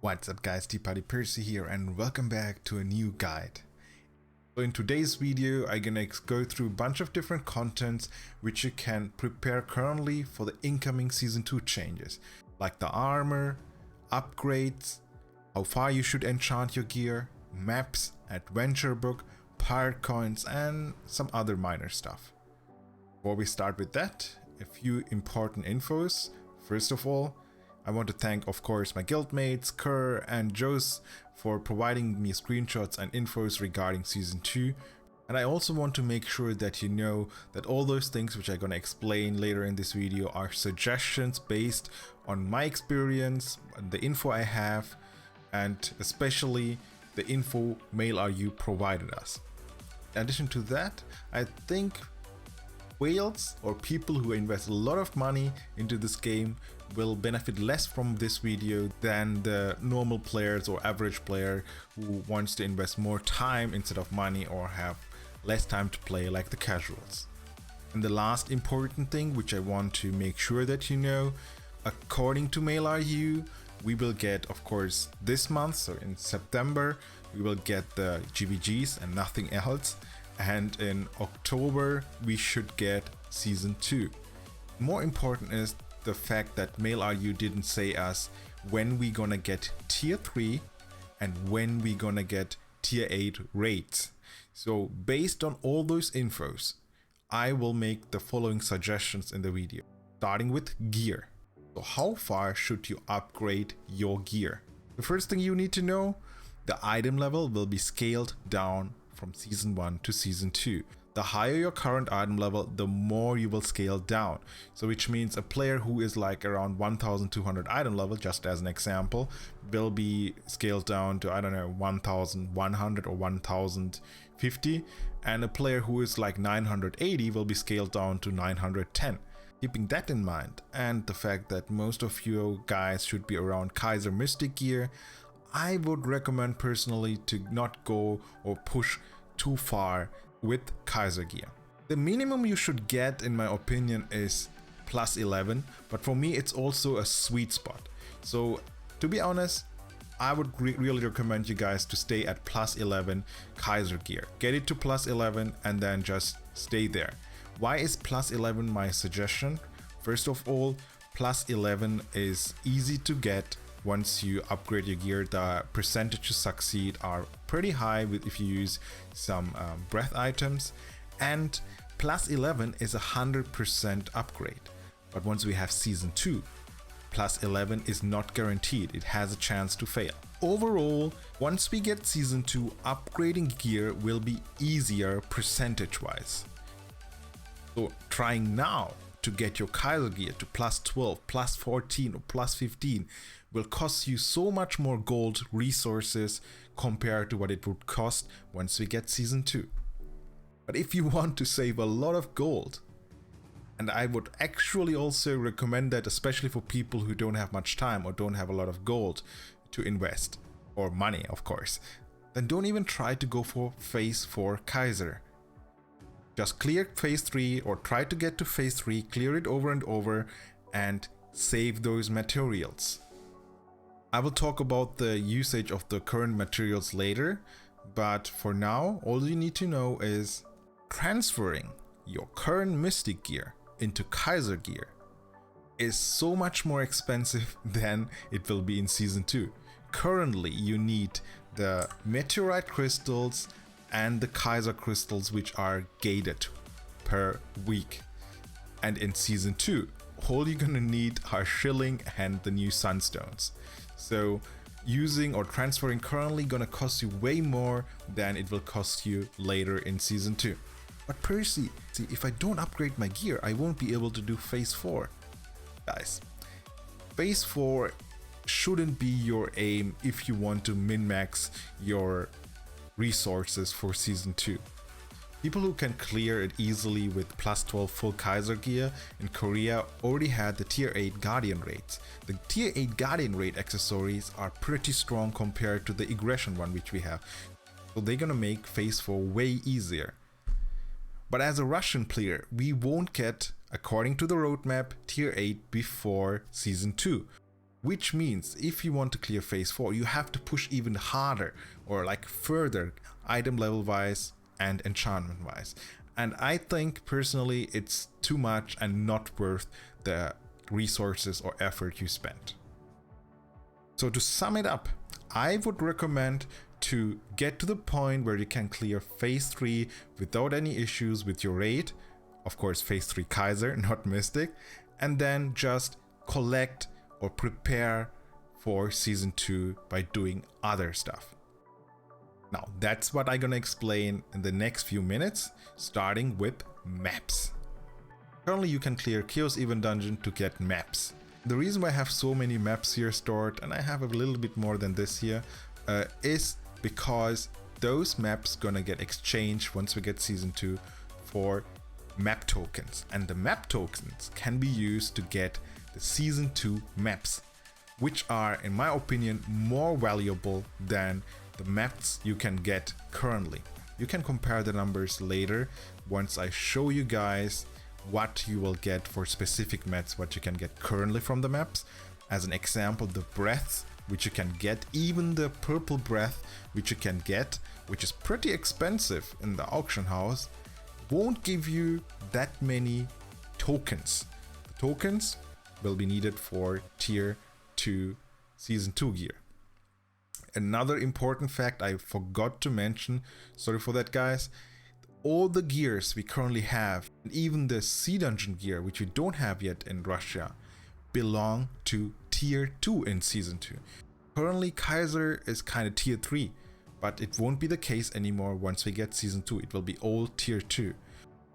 What's up guys, Percy here and welcome back to a new guide. So in today's video I'm gonna go through a bunch of different contents which you can prepare currently for the incoming season 2 changes, like the armor, upgrades, how far you should enchant your gear, maps, adventure book, pirate coins and some other minor stuff. Before we start with that, a few important infos. First of all, I want to thank, of course, my guildmates, Kerr and Joes for providing me screenshots and infos regarding Season 2. And I also want to make sure that you know that all those things which I'm going to explain later in this video are suggestions based on my experience, the info I have, and especially the info MailRU provided us. In addition to that, I think whales or people who invest a lot of money into this game will benefit less from this video than the normal players or average player who wants to invest more time instead of money or have less time to play, like the casuals. And the last important thing which I want to make sure that you know, according to MailRU, we will get, of course, this month, so in September, we will get the GVGs and nothing else. And in October we should get season 2. More important is the fact that MailRU didn't say us when we gonna get tier 3 and when we gonna get tier 8 raids. So based on all those infos, I will make the following suggestions in the video, starting with gear. So how far should you upgrade your gear? The first thing you need to know, the item level will be scaled down from season 1 to season 2. The higher your current item level, the more you will scale down. So which means a player who is like around 1200 item level, just as an example, will be scaled down to, I don't know, 1100 or 1050, and a player who is like 980 will be scaled down to 910. Keeping that in mind, and the fact that most of you guys should be around Kaiser Mystic gear, I would recommend personally to not go or push too far with Kaiser gear. The minimum you should get, in my opinion, is plus 11, but for me it's also a sweet spot. So to be honest, I would really recommend you guys to stay at plus 11 Kaiser gear. Get it to plus 11 and then just stay there. Why is plus 11 my suggestion? First of all, plus 11 is easy to get. Once you upgrade your gear, the percentage to succeed are pretty high if you use some breath items, and plus 11 is 100% upgrade. But once we have season 2, plus 11 is not guaranteed, it has a chance to fail. Overall, once we get season 2, upgrading gear will be easier percentage wise. So trying now to get your Kaiser gear to plus 12, plus 14 or plus 15 will cost you so much more gold resources compared to what it would cost once we get season 2. But if you want to save a lot of gold, and I would actually also recommend that, especially for people who don't have much time or don't have a lot of gold to invest, or money of course, then don't even try to go for phase 4 Kaiser. Just clear phase 3 or try to get to phase 3, clear it over and over and save those materials. I will talk about the usage of the current materials later, but for now, all you need to know is transferring your current Mystic gear into Kaiser gear is so much more expensive than it will be in season 2. Currently, you need the meteorite crystals and the Kaiser crystals, which are gated per week. And in season 2, all you're gonna need are shilling and the new sunstones. So using or transferring currently gonna cost you way more than it will cost you later in season 2. But Percy, see, if I don't upgrade my gear, I won't be able to do phase 4. Guys, phase 4 shouldn't be your aim if you want to min-max your resources for season 2. People who can clear it easily with plus 12 full Kaiser gear in Korea already had the tier 8 Guardian raids. The tier 8 Guardian raid accessories are pretty strong compared to the aggression one which we have, so they're gonna make phase 4 way easier. But as a Russian player, we won't get, according to the roadmap, tier 8 before season 2. which means if you want to clear phase 4, you have to push even harder or like further item level wise and enchantment wise. And I think personally it's too much and not worth the resources or effort you spent. So to sum it up, I would recommend to get to the point where you can clear phase 3 without any issues with your raid. Of course, phase 3 Kaiser, not Mystic. And then just collect or prepare for season 2 by doing other stuff. Now, that's what I'm gonna explain in the next few minutes, starting with maps. Currently, you can clear Chaos Event Dungeon to get maps. The reason why I have so many maps here stored, and I have a little bit more than this here, is because those maps gonna get exchanged once we get season 2 for map tokens. And the map tokens can be used to get the season 2 maps, which are, in my opinion, more valuable than the maps you can get currently. You can compare the numbers later once I show you guys what you will get for specific maps, what you can get currently from the maps. As an example, the breaths which you can get, even the purple breath which you can get, which is pretty expensive in the auction house, won't give you that many tokens. The tokens will be needed for tier 2 season 2 gear. Another important fact I forgot to mention, sorry for that guys, all the gears we currently have, and even the sea dungeon gear which we don't have yet in Russia, belong to tier 2 in season 2. Currently Kaiser is kind of tier 3, but it won't be the case anymore once we get season 2. It will be all tier 2.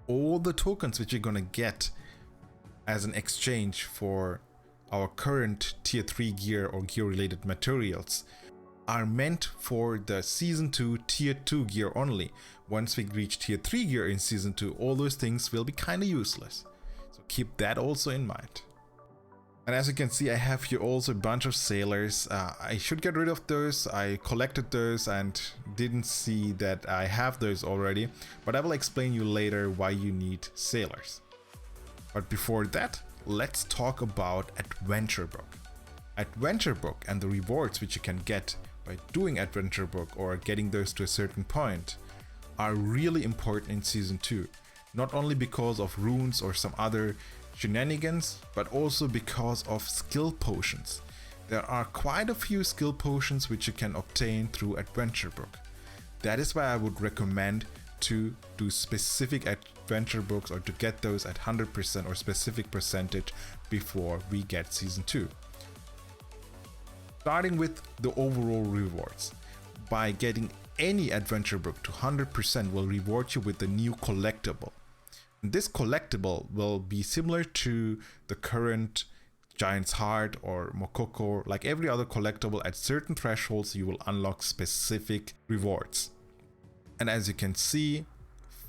All the tokens which you're gonna get as an exchange for our current tier 3 gear or gear related materials are meant for the season 2 tier 2 gear only. Once we reach tier 3 gear in season 2, all those things will be kind of useless. So keep that also in mind. And as you can see, I have here also a bunch of sailors. I should get rid of those. I collected those and didn't see that I have those already, but I will explain you later why you need sailors. But before that, let's talk about Adventure Book. Adventure Book and the rewards which you can get by doing Adventure Book or getting those to a certain point are really important in season 2. Not only because of runes or some other shenanigans, but also because of skill potions. There are quite a few skill potions which you can obtain through Adventure Book. That is why I would recommend to do specific adventure books or to get those at 100% or specific percentage before we get season 2. Starting with the overall rewards. By getting any adventure book to 100% will reward you with a new collectible. This collectible will be similar to the current Giant's Heart or Mokoko. Like every other collectible, at certain thresholds you will unlock specific rewards. And as you can see,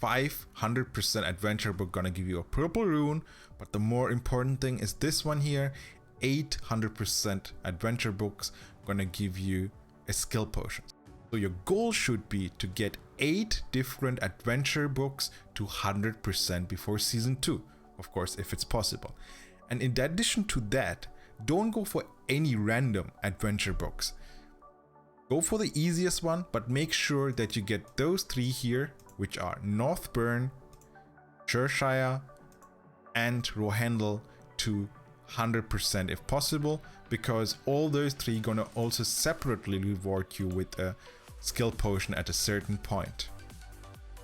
500% adventure book gonna give you a purple rune, but the more important thing is this one here, 800% adventure books gonna give you a skill potion. So your goal should be to get 8 different adventure books to 100% before season 2, of course, if it's possible. And in addition to that, don't go for any random adventure books. Go for the easiest one, but make sure that you get those 3 here, which are Northburn, Cheshire, and Rohandel to 100% if possible, because all those 3 gonna also separately reward you with a skill potion at a certain point.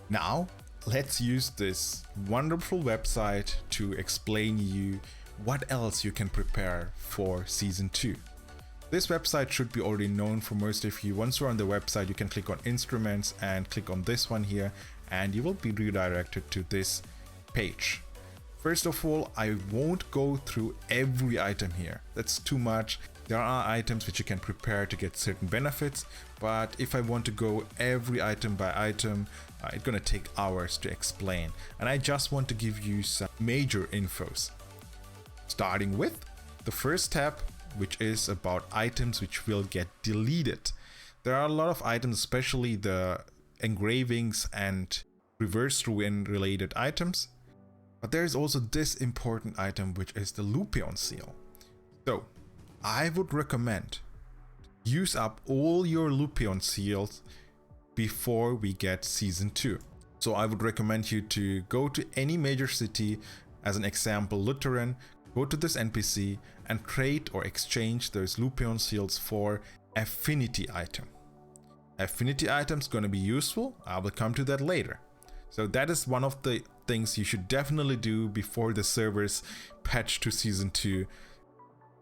Now let's use this wonderful website to explain you what else you can prepare for season 2. This website should be already known for most of you. Once you're on the website, you can click on instruments and click on this one here, and you will be redirected to this page. First of all, I won't go through every item here. That's too much. There are items which you can prepare to get certain benefits, but if I want to go every item by item, it's gonna take hours to explain. And I just want to give you some major infos. Starting with the first tab, which is about items which will get deleted. There are a lot of items, especially the engravings and reverse ruin related items. But there is also this important item, which is the Lupeon Seal. So I would recommend use up all your Lupeon Seals before we get Season 2. So I would recommend you to go to any major city, as an example Lutheran, go to this NPC and trade or exchange those Lupeon Seals for Affinity item. Affinity items gonna be useful, I will come to that later. So that is one of the things you should definitely do before the servers patch to Season 2.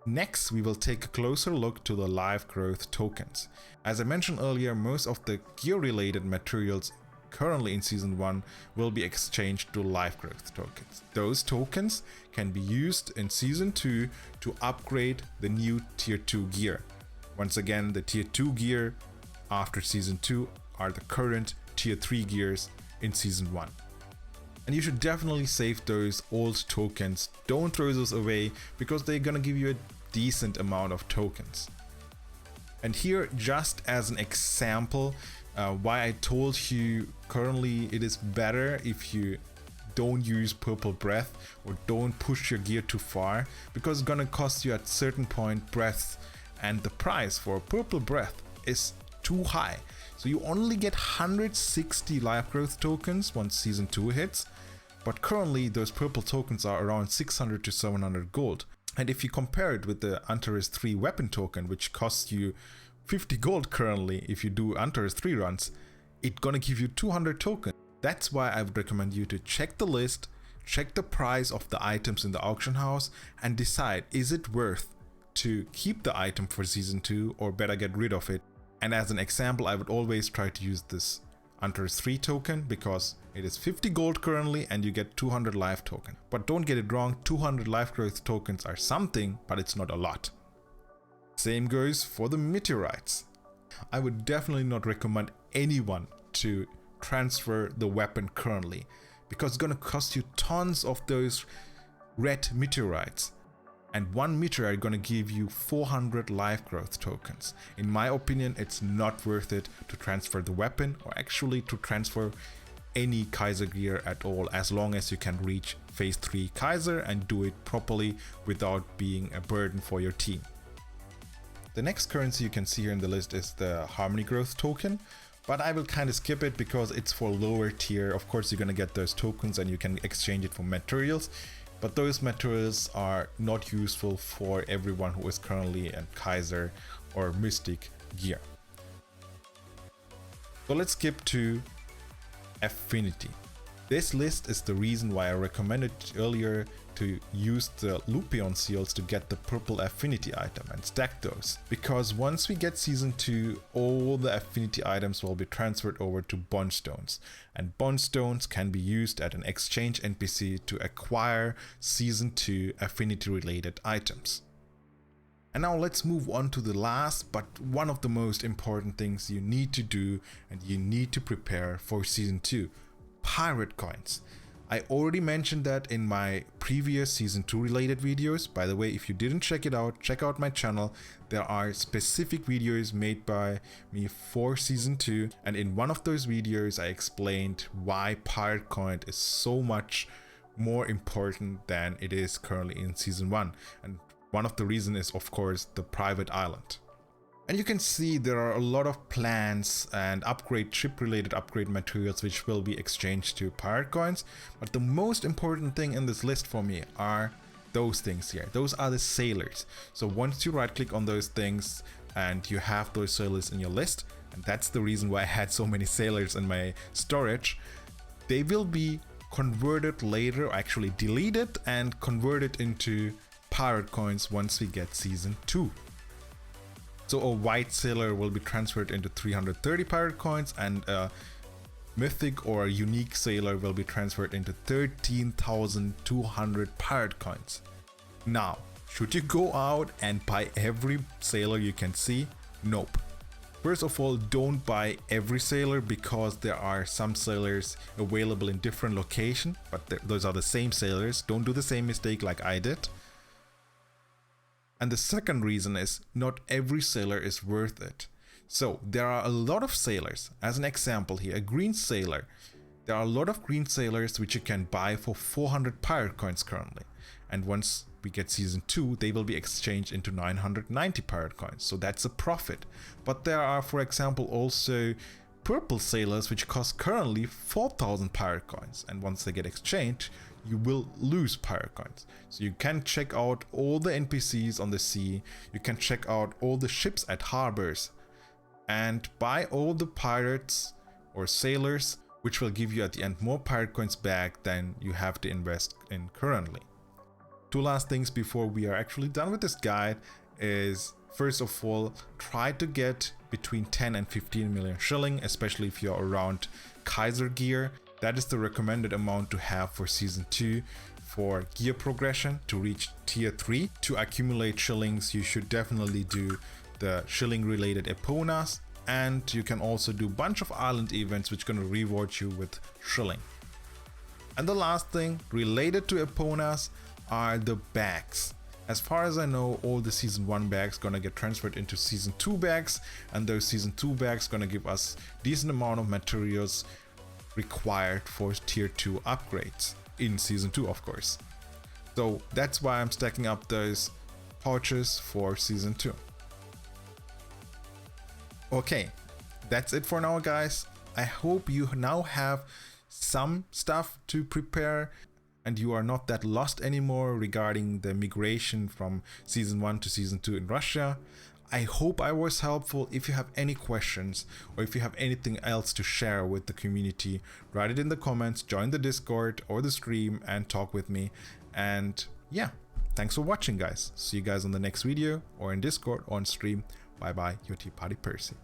Next, we will take a closer look to the life growth tokens. As I mentioned earlier, most of the gear related materials currently in Season 1 will be exchanged to life growth tokens. Those tokens can be used in Season 2 to upgrade the new Tier 2 gear. Once again, the Tier 2 gear after Season 2 are the current Tier 3 gears in Season 1. And you should definitely save those old tokens. Don't throw those away because they're gonna give you a decent amount of tokens. And here, just as an example, why I told you currently it is better if you don't use Purple Breath or don't push your gear too far, because it's gonna cost you at certain point breaths, and the price for Purple Breath is too high. So you only get 160 life growth tokens once Season 2 hits, but currently those purple tokens are around 600 to 700 gold. And if you compare it with the Antares 3 weapon token, which costs you 50 gold currently if you do Antares 3 runs, it's gonna give you 200 tokens. That's why I would recommend you to check the list, check the price of the items in the auction house, and decide, is it worth to keep the item for Season 2 or better get rid of it. And as an example, I would always try to use this Antares 3 token because it is 50 gold currently and you get 200 life token. But don't get it wrong, 200 life growth tokens are something, but it's not a lot. Same goes for the meteorites. I would definitely not recommend anyone to transfer the weapon currently because it's gonna cost you tons of those red meteorites. And one meteorite gonna give you 400 life growth tokens. In my opinion, it's not worth it to transfer the weapon or actually to transfer any Kaiser gear at all, as long as you can reach phase 3 Kaiser and do it properly without being a burden for your team. The next currency you can see here in the list is the Harmony Growth token, but I will kind of skip it because it's for lower tier. Of course, you're gonna get those tokens and you can exchange it for materials. But those materials are not useful for everyone who is currently in Kaiser or Mystic gear. So let's skip to Affinity. This list is the reason why I recommended earlier to use the Lupeon Seals to get the purple Affinity item and stack those. Because once we get Season 2, all the Affinity items will be transferred over to Bond Stones. And Bond Stones can be used at an exchange NPC to acquire Season 2 Affinity related items. And now let's move on to the last but one of the most important things you need to do and you need to prepare for Season 2. Pirate coins. I already mentioned that in my previous Season 2 related videos. By the way, if you didn't check it out, check out my channel. There are specific videos made by me for Season 2, and in one of those videos I explained why Pirate coin is so much more important than it is currently in Season 1. And one of the reasons is, of course, the private island. And you can see there are a lot of plans and ship related upgrade materials which will be exchanged to pirate coins. But the most important thing in this list for me are those things here. Those are the sailors. So once you right click on those things and you have those sailors in your list, and that's the reason why I had so many sailors in my storage, they will be converted later, actually deleted and converted into pirate coins once we get Season 2. So a white sailor will be transferred into 330 pirate coins, and a mythic or a unique sailor will be transferred into 13,200 pirate coins. Now, should you go out and buy every sailor you can see? Nope. First of all, don't buy every sailor because there are some sailors available in different locations, but those are the same sailors. Don't do the same mistake like I did. And the second reason is not every sailor is worth it. So there are a lot of sailors. As an example here, a green sailor. There are a lot of green sailors which you can buy for 400 pirate coins currently. and once we get season 2, they will be exchanged into 990 pirate coins, so that's a profit. But there are, for example, also purple sailors which cost currently 4,000 pirate coins, and once they get exchanged, you will lose pirate coins. So you can check out all the NPCs on the sea, you can check out all the ships at harbors, and buy all the pirates or sailors, which will give you at the end more pirate coins back than you have to invest in currently. Two last things before we are actually done with this guide is, first of all, try to get between 10 and 15 million shilling, especially if you're around Kaiser gear. That is the recommended amount to have for season 2 for gear progression to reach tier 3. To accumulate shillings, you should definitely do the shilling related eponas, and you can also do a bunch of island events which are going to reward you with shilling. And the last thing related to eponas are the bags. As far as I know, all the season 1 bags gonna get transferred into season 2 bags, and those season 2 bags gonna give us decent amount of materials required for tier 2 upgrades in season 2, of course. So that's why I'm stacking up those pouches for season 2. Okay, that's it for now, guys. I hope you now have some stuff to prepare and you are not that lost anymore regarding the migration from season 1 to season 2 in Russia. I hope I was helpful. If you have any questions or if you have anything else to share with the community, write it in the comments, join the Discord or the stream and talk with me. And yeah, thanks for watching, guys. See you guys on the next video or in Discord or on stream. Bye bye, your Tea Party Percy.